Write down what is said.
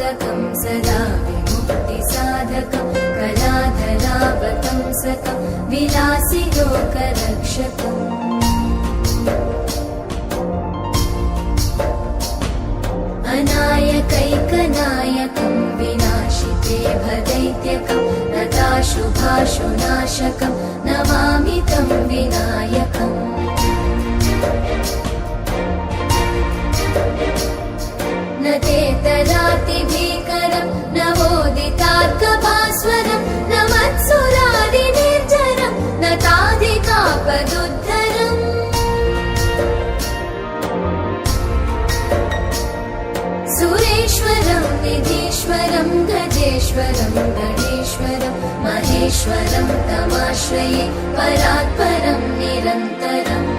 मोदकं सदा विमुक्तिसाधकं कलाधरावतंसकं विलासि लोकरक्षकम् अनायकैकनायकं विनाशिते भदैत्यकं नताशुभाशुनाशकं नमामि तं विनायकम् न तेतरातिभीकरं नवोदितार्कभास्वरं न मत्सुरादिनिर्झरं न ताधिकापदुद्धरम् सुरेश्वरं निधीश्वरं गजेश्वरं गणेश्वरं महेश्वरं तमाश्रये परात्परं निरन्तरम्